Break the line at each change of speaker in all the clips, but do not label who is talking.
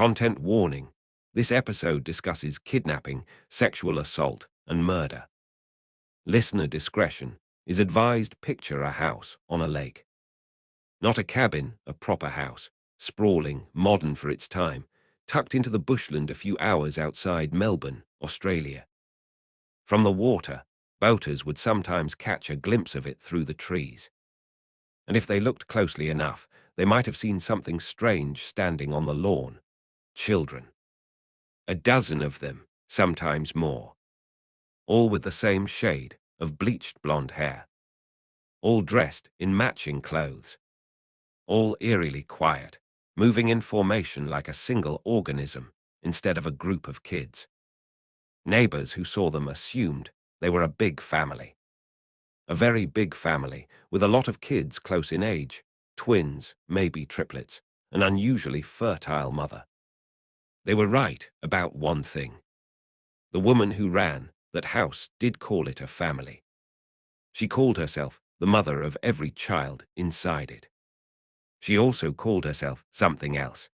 Content warning. This episode discusses kidnapping, sexual assault, and murder. Listener discretion is advised. Picture a house on a lake. Not a cabin, a proper house, sprawling, modern for its time, tucked into the bushland a few hours outside Melbourne, Australia. From the water, boaters would sometimes catch a glimpse of it through the trees. And if they looked closely enough, they might have seen something strange standing on the lawn. Children. A dozen of them, sometimes more. All with the same shade of bleached blonde hair. All dressed in matching clothes. All eerily quiet, moving in formation like a single organism instead of a group of kids. Neighbors who saw them assumed they were a big family. A very big family with a lot of kids close in age, twins, maybe triplets, an unusually fertile mother. They were right about one thing. The woman who ran that house did call it a family. She called herself the mother of every child inside it. She also called herself something else.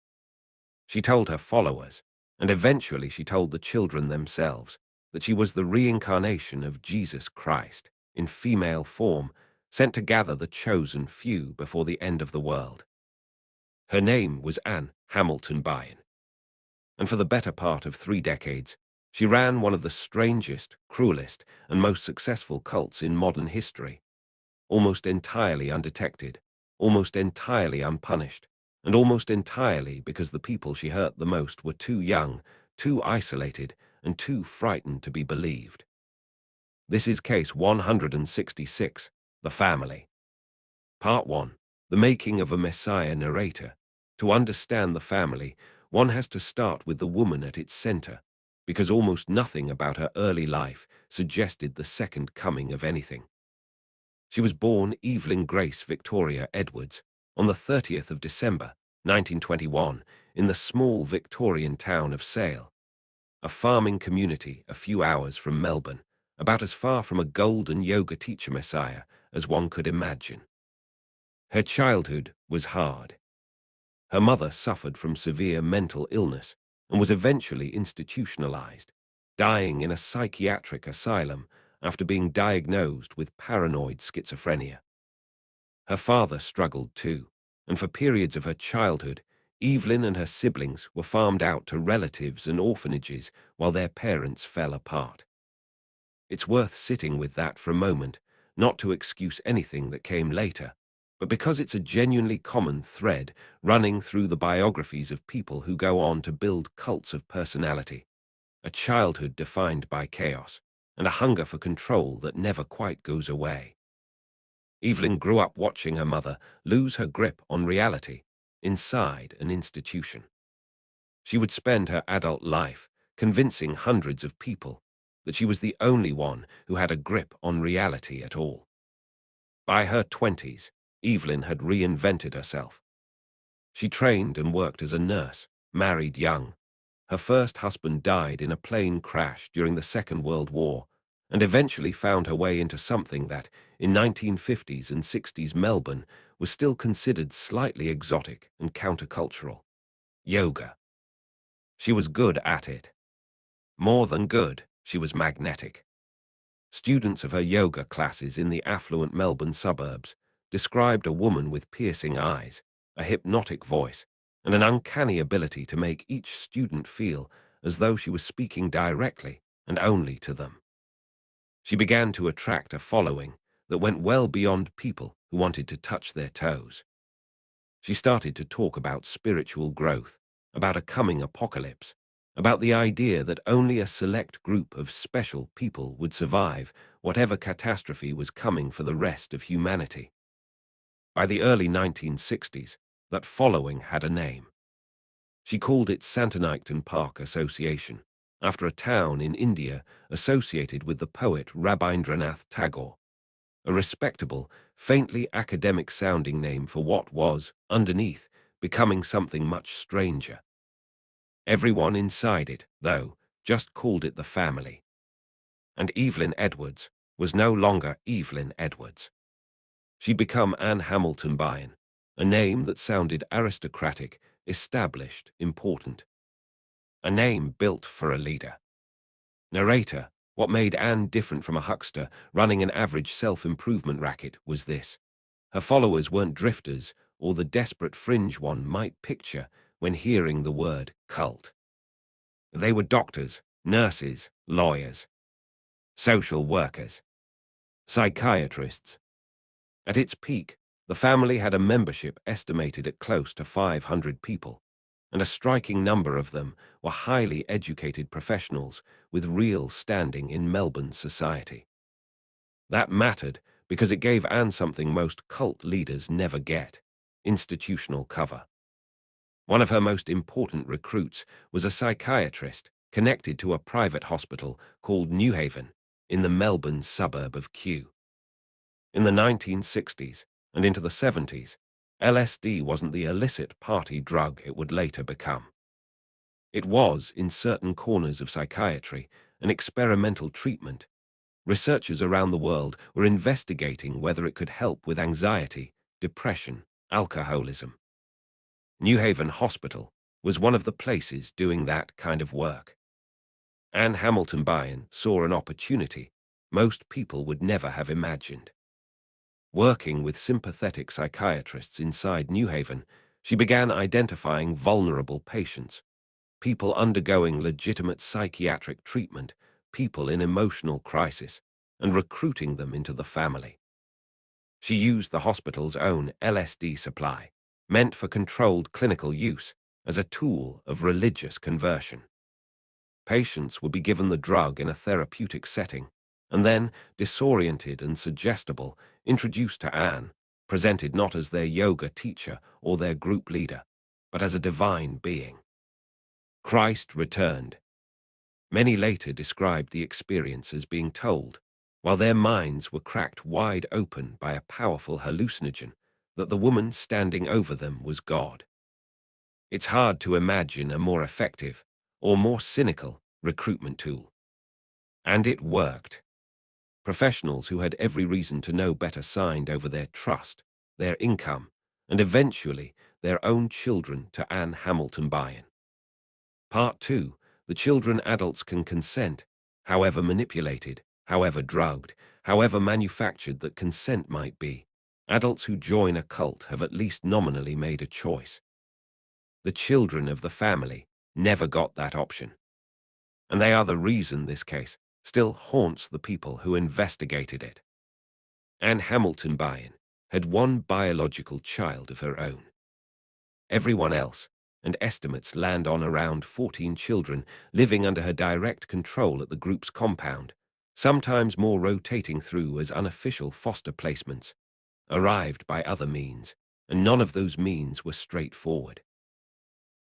She told her followers, and eventually she told the children themselves, that she was the reincarnation of Jesus Christ, in female form, sent to gather the chosen few before the end of the world. Her name was Anne Hamilton Byron, and for the better part of 3 decades, she ran one of the strangest, cruelest, and most successful cults in modern history, almost entirely undetected, almost entirely unpunished, and almost entirely because the people she hurt the most were too young, too isolated, and too frightened to be believed. This is case 166, The Family. Part 1, The Making of a Messiah Narrator. To understand the family, one has to start with the woman at its center, because almost nothing about her early life suggested the second coming of anything. She was born Evelyn Grace Victoria Edwards on the 30th of December, 1921, in the small Victorian town of Sale, a farming community a few hours from Melbourne, about as far from a golden yoga teacher messiah as one could imagine. Her childhood was hard. Her mother suffered from severe mental illness and was eventually institutionalized, dying in a psychiatric asylum after being diagnosed with paranoid schizophrenia. Her father struggled too, and for periods of her childhood, Evelyn and her siblings were farmed out to relatives and orphanages while their parents fell apart. It's worth sitting with that for a moment, not to excuse anything that came later, but because it's a genuinely common thread running through the biographies of people who go on to build cults of personality. A childhood defined by chaos, and a hunger for control that never quite goes away. Evelyn grew up watching her mother lose her grip on reality inside an institution. She would spend her adult life convincing hundreds of people that she was the only one who had a grip on reality at all. By her 20s, Evelyn had reinvented herself. She trained and worked as a nurse, married young. Her first husband died in a plane crash during the Second World War, and eventually found her way into something that, in 1950s and 60s Melbourne, was still considered slightly exotic and countercultural: yoga. She was good at it. More than good, she was magnetic. Students of her yoga classes in the affluent Melbourne suburbs described a woman with piercing eyes, a hypnotic voice, and an uncanny ability to make each student feel as though she was speaking directly and only to them. She began to attract a following that went well beyond people who wanted to touch their toes. She started to talk about spiritual growth, about a coming apocalypse, about the idea that only a select group of special people would survive whatever catastrophe was coming for the rest of humanity. By the early 1960s, that following had a name. She called it Santoniketon Park Association, after a town in India associated with the poet Rabindranath Tagore, a respectable, faintly academic-sounding name for what was, underneath, becoming something much stranger. Everyone inside it, though, just called it the family. And Evelyn Edwards was no longer Evelyn Edwards. She'd become Anne Hamilton Byron, a name that sounded aristocratic, established, important, A name built for a leader. Narrator, what made Anne different from a huckster running an average self-improvement racket was this. Her followers weren't drifters or the desperate fringe one might picture when hearing the word cult. They were doctors, nurses, lawyers, social workers, psychiatrists. At its peak, the family had a membership estimated at close to 500 people, and a striking number of them were highly educated professionals with real standing in Melbourne society. That mattered because it gave Anne something most cult leaders never get: institutional cover. One of her most important recruits was a psychiatrist connected to a private hospital called Newhaven in the Melbourne suburb of Kew. In the 1960s and into the 70s, LSD wasn't the illicit party drug it would later become. It was, in certain corners of psychiatry, an experimental treatment. Researchers around the world were investigating whether it could help with anxiety, depression, alcoholism. Newhaven Hospital was one of the places doing that kind of work. Anne Hamilton Byron saw an opportunity most people would never have imagined. Working with sympathetic psychiatrists inside Newhaven, she began identifying vulnerable patients, people undergoing legitimate psychiatric treatment, people in emotional crisis, and recruiting them into the family. She used the hospital's own LSD supply, meant for controlled clinical use, as a tool of religious conversion. Patients would be given the drug in a therapeutic setting, and then, disoriented and suggestible, introduced to Anne, presented not as their yoga teacher or their group leader, but as a divine being. Christ returned. Many later described the experience as being told, while their minds were cracked wide open by a powerful hallucinogen, that the woman standing over them was God. It's hard to imagine a more effective, or more cynical, recruitment tool. And it worked. Professionals who had every reason to know better signed over their trust, their income, and eventually their own children to Anne Hamilton Byron. Part 2. The children adults can consent, however manipulated, however drugged, however manufactured that consent might be. Adults who join a cult have at least nominally made a choice. The children of the family never got that option. And they are the reason this case still haunts the people who investigated it. Anne Hamilton Byron had one biological child of her own. Everyone else, and estimates land on around 14 children living under her direct control at the group's compound, sometimes more rotating through as unofficial foster placements, arrived by other means, and none of those means were straightforward.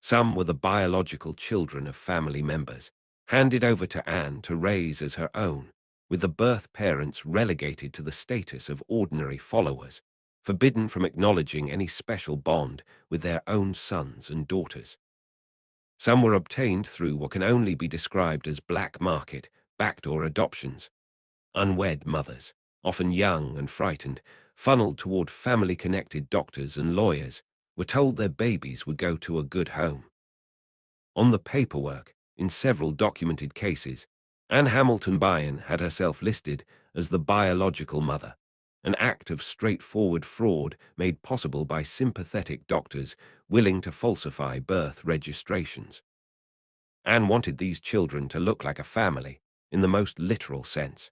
Some were the biological children of family members, handed over to Anne to raise as her own, with the birth parents relegated to the status of ordinary followers, forbidden from acknowledging any special bond with their own sons and daughters. Some were obtained through what can only be described as black market, backdoor adoptions. Unwed mothers, often young and frightened, funneled toward family-connected doctors and lawyers, were told their babies would go to a good home. On the paperwork, in several documented cases, Anne Hamilton Byron had herself listed as the biological mother, an act of straightforward fraud made possible by sympathetic doctors willing to falsify birth registrations. Anne wanted these children to look like a family, in the most literal sense.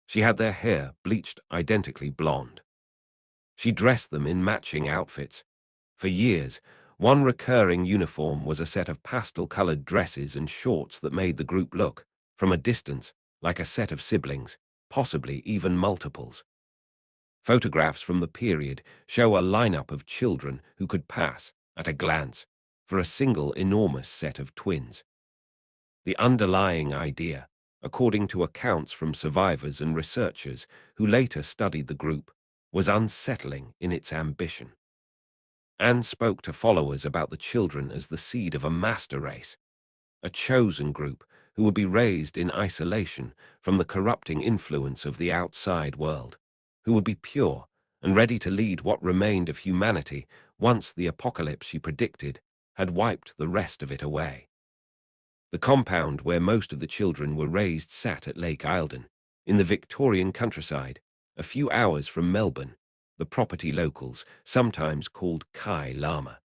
She had their hair bleached identically blonde. She dressed them in matching outfits. For years, one recurring uniform was a set of pastel-colored dresses and shorts that made the group look, from a distance, like a set of siblings, possibly even multiples. Photographs from the period show a lineup of children who could pass, at a glance, for a single enormous set of twins. The underlying idea, according to accounts from survivors and researchers who later studied the group, was unsettling in its ambition. Anne spoke to followers about the children as the seed of a master race, a chosen group who would be raised in isolation from the corrupting influence of the outside world, who would be pure and ready to lead what remained of humanity once the apocalypse she predicted had wiped the rest of it away. The compound where most of the children were raised sat at Lake Eildon, in the Victorian countryside, a few hours from Melbourne, the property locals sometimes called Kai Lama.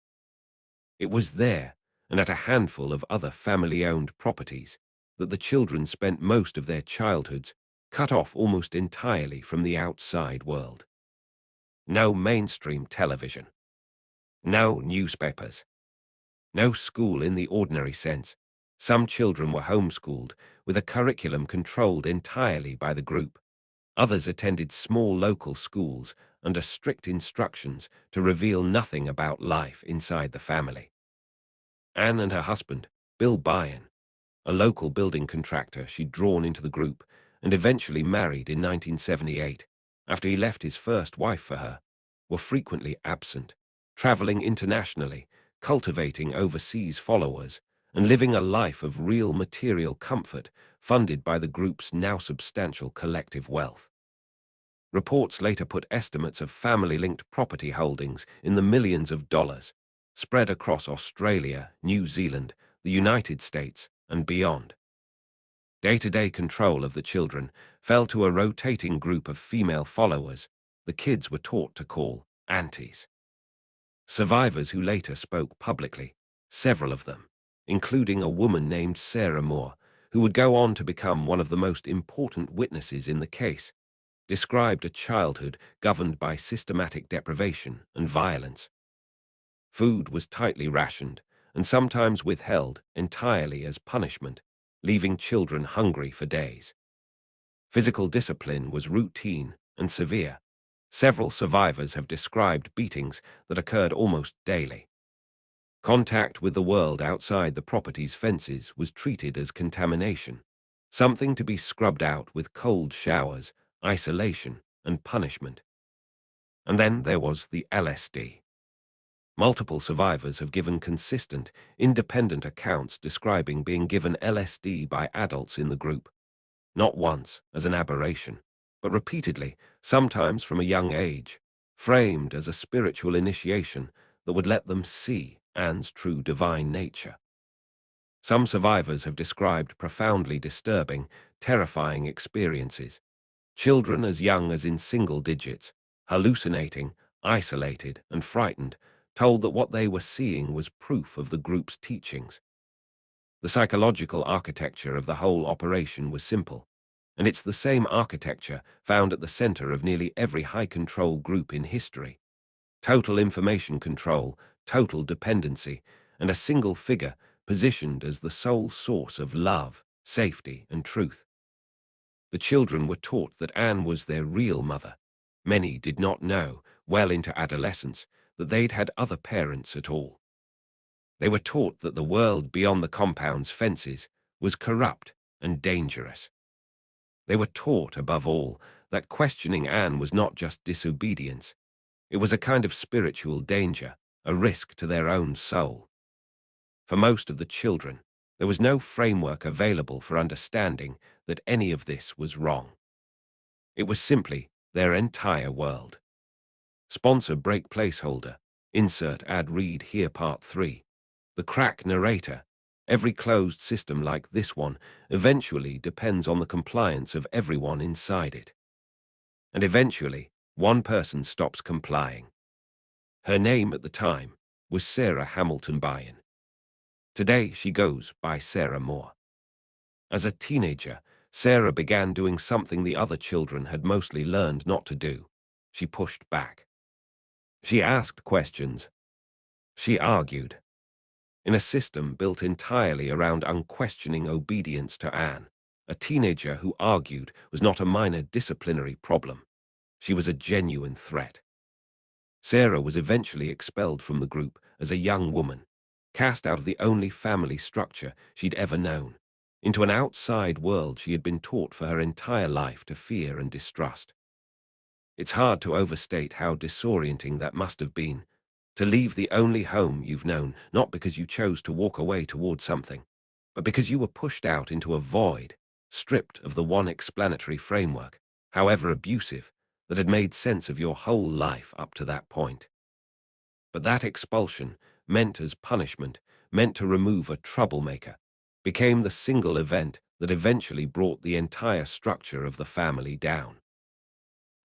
It was there, and at a handful of other family-owned properties, that the children spent most of their childhoods, cut off almost entirely from the outside world. No mainstream television. No newspapers. No school in the ordinary sense. Some children were homeschooled, with a curriculum controlled entirely by the group. Others attended small local schools under strict instructions to reveal nothing about life inside the family. Anne and her husband, Bill Byrne, a local building contractor she'd drawn into the group and eventually married in 1978, after he left his first wife for her, were frequently absent, traveling internationally, cultivating overseas followers, and living a life of real material comfort funded by the group's now substantial collective wealth. Reports later put estimates of family-linked property holdings in the millions of dollars, spread across Australia, New Zealand, the United States, and beyond. Day-to-day control of the children fell to a rotating group of female followers the kids were taught to call aunties. Survivors who later spoke publicly, several of them, including a woman named Sarah Moore, who would go on to become one of the most important witnesses in the case, described a childhood governed by systematic deprivation and violence. Food was tightly rationed and sometimes withheld entirely as punishment, leaving children hungry for days. Physical discipline was routine and severe. Several survivors have described beatings that occurred almost daily. Contact with the world outside the property's fences was treated as contamination, something to be scrubbed out with cold showers, isolation, and punishment. And then there was the LSD. Multiple survivors have given consistent, independent accounts describing being given LSD by adults in the group, not once as an aberration, but repeatedly, sometimes from a young age, framed as a spiritual initiation that would let them see Anne's true divine nature. Some survivors have described profoundly disturbing, terrifying experiences. Children as young as in single digits, hallucinating, isolated, and frightened, told that what they were seeing was proof of the group's teachings. The psychological architecture of the whole operation was simple, and it's the same architecture found at the center of nearly every high-control group in history. Total information control, total dependency, and a single figure positioned as the sole source of love, safety, and truth. The children were taught that Anne was their real mother. Many did not know, well into adolescence, that they'd had other parents at all. They were taught that the world beyond the compound's fences was corrupt and dangerous. They were taught, above all, that questioning Anne was not just disobedience. It was a kind of spiritual danger, a risk to their own soul. For most of the children, there was no framework available for understanding that any of this was wrong. It was simply their entire world. Sponsor break placeholder. Insert ad read here part 3. The crack narrator. Every closed system like this one eventually depends on the compliance of everyone inside it. And eventually, one person stops complying. Her name at the time was Sarah Hamilton Byrne. Today she goes by Sarah Moore. As a teenager, Sarah began doing something the other children had mostly learned not to do. She pushed back. She asked questions. She argued. In a system built entirely around unquestioning obedience to Anne, a teenager who argued was not a minor disciplinary problem. She was a genuine threat. Sarah was eventually expelled from the group as a young woman, cast out of the only family structure she'd ever known, into an outside world she had been taught for her entire life to fear and distrust. It's hard to overstate how disorienting that must have been, to leave the only home you've known, not because you chose to walk away toward something, but because you were pushed out into a void, stripped of the one explanatory framework, however abusive, that had made sense of your whole life up to that point. But that expulsion, meant as punishment, meant to remove a troublemaker, became the single event that eventually brought the entire structure of the family down.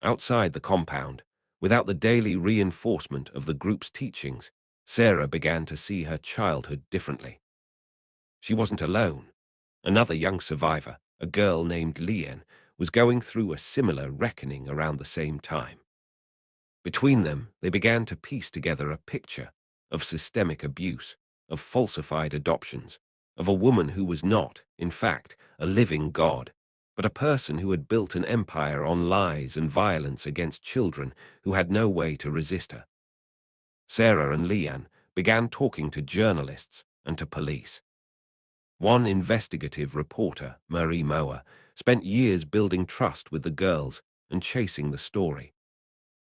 Outside the compound, without the daily reinforcement of the group's teachings, Sarah began to see her childhood differently. She wasn't alone. Another young survivor, a girl named Leanne, was going through a similar reckoning around the same time. Between them, they began to piece together a picture of systemic abuse, of falsified adoptions, of a woman who was not, in fact, a living god, but a person who had built an empire on lies and violence against children who had no way to resist her. Sarah and Leanne began talking to journalists and to police. One investigative reporter, Marie Moa, spent years building trust with the girls and chasing the story.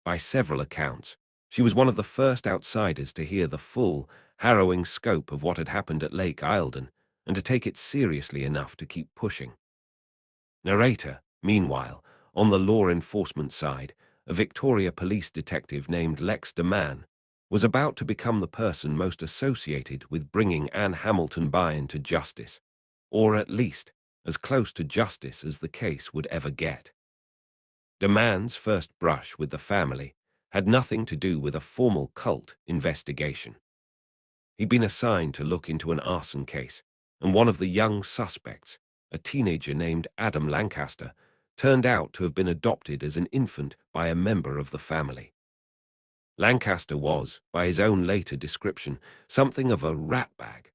By several accounts, she was one of the first outsiders to hear the full, harrowing scope of what had happened at Lake Eildon and to take it seriously enough to keep pushing. Narrator, meanwhile, on the law enforcement side, a Victoria police detective named Lex de Man, was about to become the person most associated with bringing Anne Hamilton Byron to justice, or at least as close to justice as the case would ever get. De Man's first brush with the family had nothing to do with a formal cult investigation. He'd been assigned to look into an arson case, and one of the young suspects, a teenager named Adam Lancaster, turned out to have been adopted as an infant by a member of the family. Lancaster was, by his own later description, something of a ratbag,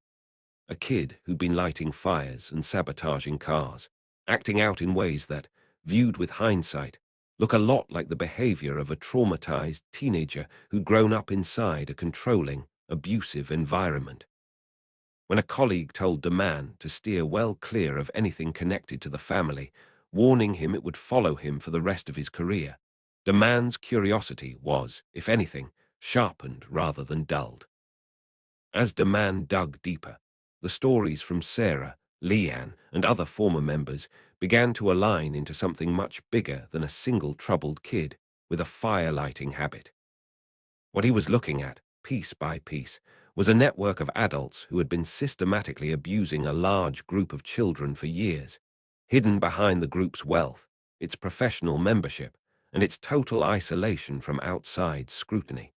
a kid who'd been lighting fires and sabotaging cars, acting out in ways that, viewed with hindsight, look a lot like the behavior of a traumatized teenager who'd grown up inside a controlling, abusive environment. When a colleague told de Man to steer well clear of anything connected to the family, warning him it would follow him for the rest of his career, de Man's curiosity was, if anything, sharpened rather than dulled. As de Man dug deeper, the stories from Sarah, Leanne, and other former members began to align into something much bigger than a single troubled kid with a fire-lighting habit. What he was looking at, piece by piece, was a network of adults who had been systematically abusing a large group of children for years, hidden behind the group's wealth, its professional membership, and its total isolation from outside scrutiny.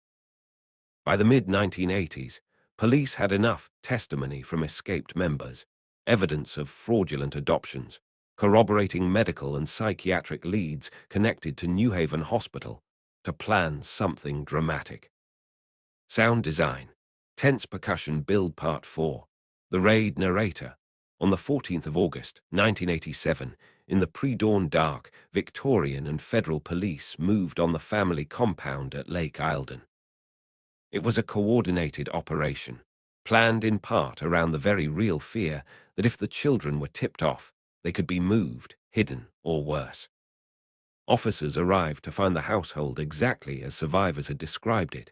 By the mid-1980s, police had enough testimony from escaped members, evidence of fraudulent adoptions, corroborating medical and psychiatric leads connected to New Haven Hospital, to plan something dramatic. Sound design, tense percussion build part 4, the raid narrator. On the 14th of August, 1987, in the pre-dawn dark, Victorian and federal police moved on the family compound at Lake Eildon. It was a coordinated operation, planned in part around the very real fear that if the children were tipped off, they could be moved, hidden, or worse. Officers arrived to find the household exactly as survivors had described it.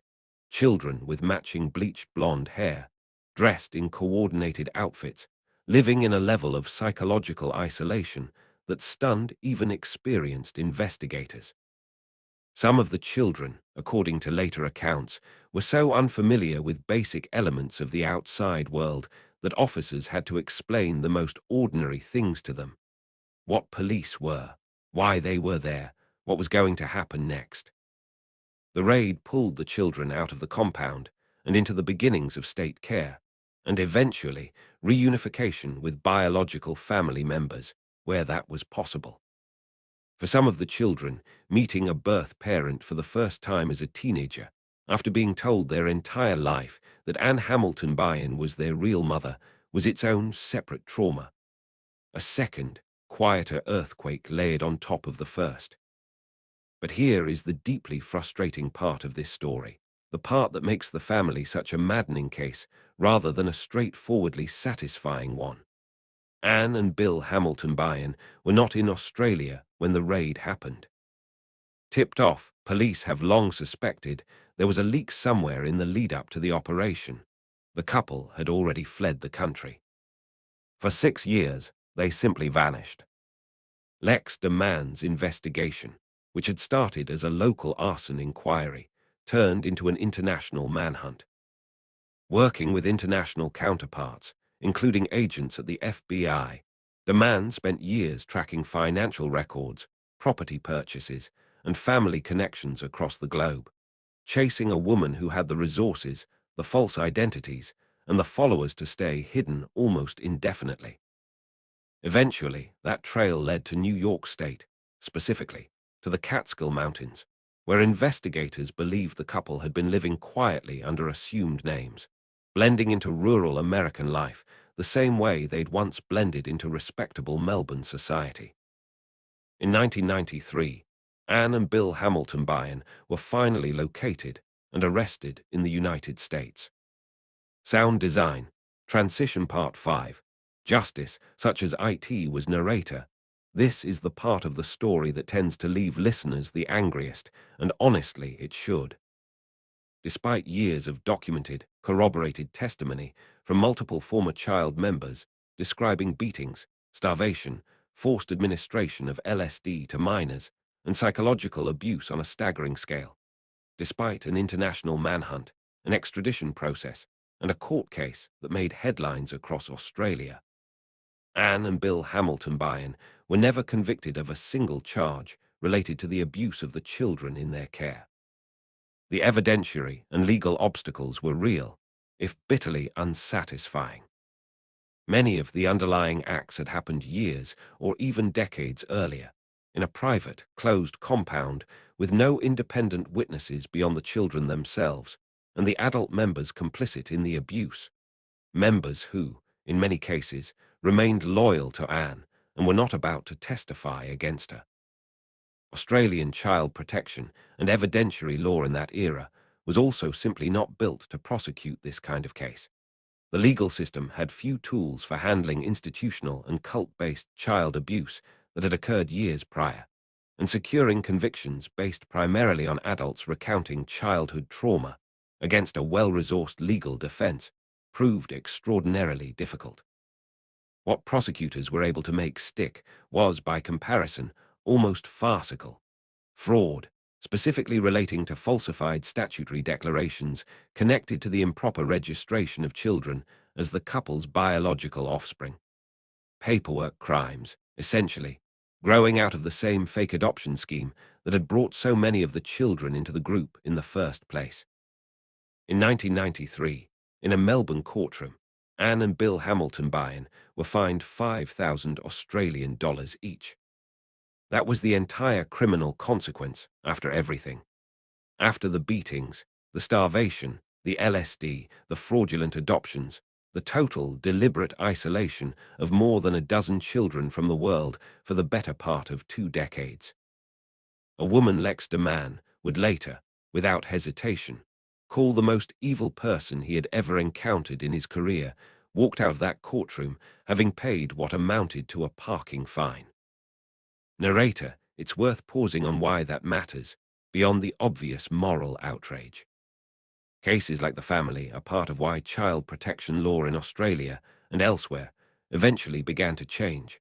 Children with matching bleached blonde hair, dressed in coordinated outfits, living in a level of psychological isolation that stunned even experienced investigators. Some of the children, according to later accounts, were so unfamiliar with basic elements of the outside world that officers had to explain the most ordinary things to them. What police were, why they were there, what was going to happen next. The raid pulled the children out of the compound and into the beginnings of state care, and eventually reunification with biological family members, where that was possible. For some of the children, meeting a birth parent for the first time as a teenager, after being told their entire life that Anne Hamilton Byron was their real mother, was its own separate trauma. A second, quieter earthquake layered on top of the first. But here is the deeply frustrating part of this story, the part that makes the family such a maddening case rather than a straightforwardly satisfying one. Anne and Bill Hamilton Byron were not in Australia when the raid happened. Tipped off, police have long suspected there was a leak somewhere in the lead-up to the operation. The couple had already fled the country. For 6 years, they simply vanished. Lex de Man's investigation, which had started as a local arson inquiry, turned into an international manhunt. Working with international counterparts, including agents at the FBI. The man spent years tracking financial records, property purchases, and family connections across the globe, chasing a woman who had the resources, the false identities, and the followers to stay hidden almost indefinitely. Eventually, that trail led to New York State, specifically to the Catskill Mountains, where investigators believed the couple had been living quietly under assumed names, blending into rural American life the same way they'd once blended into respectable Melbourne society. In 1993, Anne and Bill Hamilton Bryan were finally located and arrested in the United States. Sound design, transition part 5. Justice, such as IT was narrator. This is the part of the story that tends to leave listeners the angriest, and honestly it should. Despite years of documented, corroborated testimony from multiple former child members describing beatings, starvation, forced administration of LSD to minors, and psychological abuse on a staggering scale. Despite an international manhunt, an extradition process, and a court case that made headlines across Australia, Anne and Bill Hamilton Bryan were never convicted of a single charge related to the abuse of the children in their care. The evidentiary and legal obstacles were real, if bitterly unsatisfying. Many of the underlying acts had happened years or even decades earlier, in a private, closed compound with no independent witnesses beyond the children themselves and the adult members complicit in the abuse. Members who, in many cases, remained loyal to Anne and were not about to testify against her. Australian child protection and evidentiary law in that era was also simply not built to prosecute this kind of case. The legal system had few tools for handling institutional and cult-based child abuse that had occurred years prior, and securing convictions based primarily on adults recounting childhood trauma against a well-resourced legal defense proved extraordinarily difficult. What prosecutors were able to make stick was, by comparison, almost farcical. Fraud, specifically relating to falsified statutory declarations connected to the improper registration of children as the couple's biological offspring. Paperwork crimes, essentially, growing out of the same fake adoption scheme that had brought so many of the children into the group in the first place. In 1993, in a Melbourne courtroom, Anne and Bill Hamilton Bryan were fined $5,000 each. That was the entire criminal consequence after everything. After the beatings, the starvation, the LSD, the fraudulent adoptions, the total deliberate isolation of more than a dozen children from the world for the better part of 2 decades. A woman Lex de Man would later, without hesitation, call the most evil person he had ever encountered in his career, walked out of that courtroom having paid what amounted to a parking fine. Narrator, it's worth pausing on why that matters, beyond the obvious moral outrage. Cases like the family are part of why child protection law in Australia and elsewhere eventually began to change,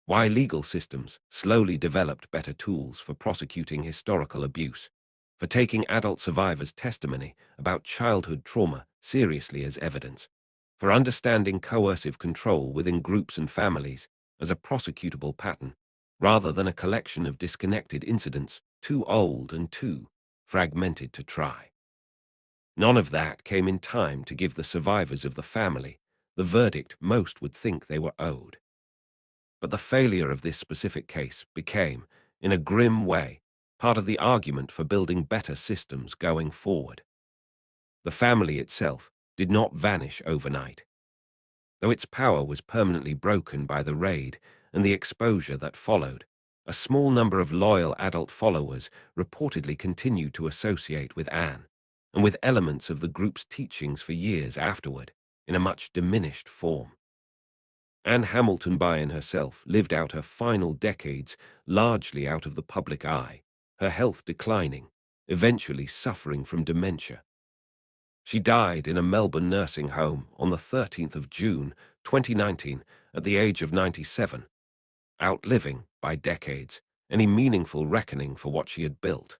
why legal systems slowly developed better tools for prosecuting historical abuse, for taking adult survivors' testimony about childhood trauma seriously as evidence, for understanding coercive control within groups and families as a prosecutable pattern, rather than a collection of disconnected incidents too old and too fragmented to try. None of that came in time to give the survivors of the family the verdict most would think they were owed. But the failure of this specific case became, in a grim way, part of the argument for building better systems going forward. The family itself did not vanish overnight. Though its power was permanently broken by the raid and the exposure that followed, a small number of loyal adult followers reportedly continued to associate with Anne, and with elements of the group's teachings for years afterward, in a much diminished form. Anne Hamilton Bryan herself lived out her final decades largely out of the public eye, her health declining, eventually suffering from dementia. She died in a Melbourne nursing home on the 13th of June, 2019, at the age of 97, outliving, by decades, any meaningful reckoning for what she had built.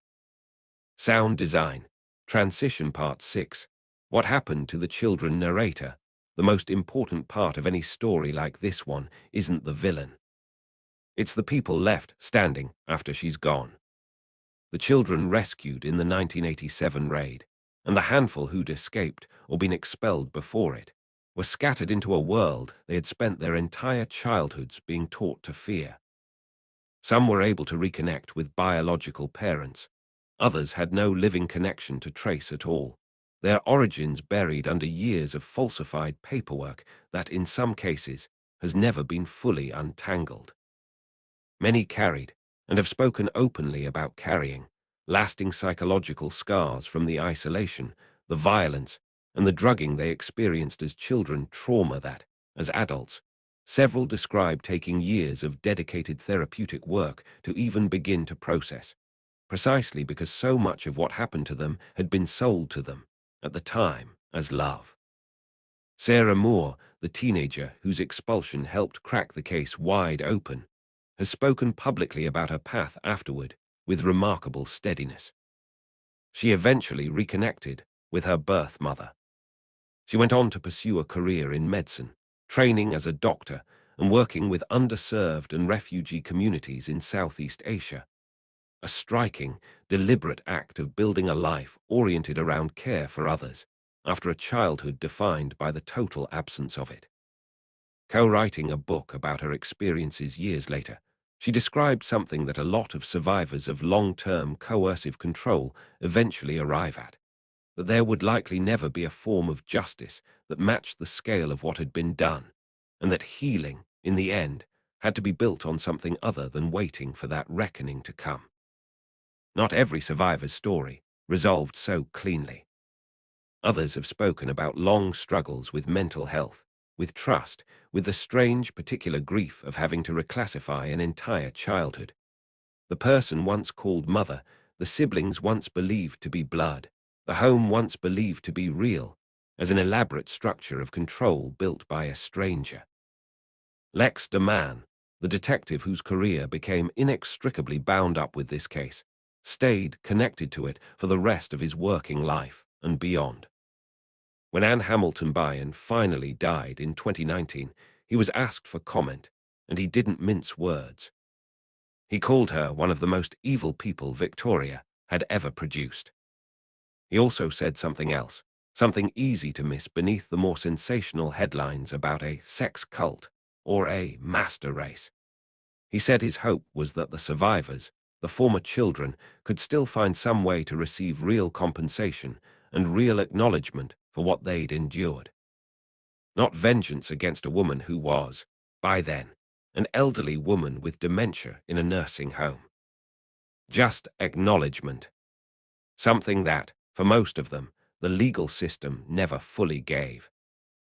Sound design, transition part 6. What happened to the children narrator? the most important part of any story like this one isn't the villain. It's the people left standing after she's gone. The children rescued in the 1987 raid, and the handful who'd escaped or been expelled before it, were scattered into a world they had spent their entire childhoods being taught to fear. Some were able to reconnect with biological parents. Others had no living connection to trace at all, their origins buried under years of falsified paperwork that, in some cases, has never been fully untangled. Many carried, and have spoken openly about carrying, lasting psychological scars from the isolation, the violence, and the drugging they experienced as children, trauma that, as adults, several describe taking years of dedicated therapeutic work to even begin to process, precisely because so much of what happened to them had been sold to them, at the time, as love. Sarah Moore, the teenager whose expulsion helped crack the case wide open, has spoken publicly about her path afterward with remarkable steadiness. She eventually reconnected with her birth mother. She went on to pursue a career in medicine, training as a doctor and working with underserved and refugee communities in Southeast Asia. A striking, deliberate act of building a life oriented around care for others, after a childhood defined by the total absence of it. Co-writing a book about her experiences years later, she described something that a lot of survivors of long-term coercive control eventually arrive at, that there would likely never be a form of justice that matched the scale of what had been done, and that healing, in the end, had to be built on something other than waiting for that reckoning to come. Not every survivor's story resolved so cleanly. Others have spoken about long struggles with mental health, with trust, with the strange particular grief of having to reclassify an entire childhood. The person once called mother, the siblings once believed to be blood, the home once believed to be real, as an elaborate structure of control built by a stranger. Lex DeMann, the detective whose career became inextricably bound up with this case, stayed connected to it for the rest of his working life and beyond. When Anne Hamilton Byron finally died in 2019, he was asked for comment, and he didn't mince words. He called her one of the most evil people Victoria had ever produced. He also said something else, something easy to miss beneath the more sensational headlines about a sex cult or a master race. He said his hope was that the survivors, the former children, could still find some way to receive real compensation and real acknowledgement for what they'd endured. Not vengeance against a woman who was, by then, an elderly woman with dementia in a nursing home. Just acknowledgement. Something that, for most of them, the legal system never fully gave.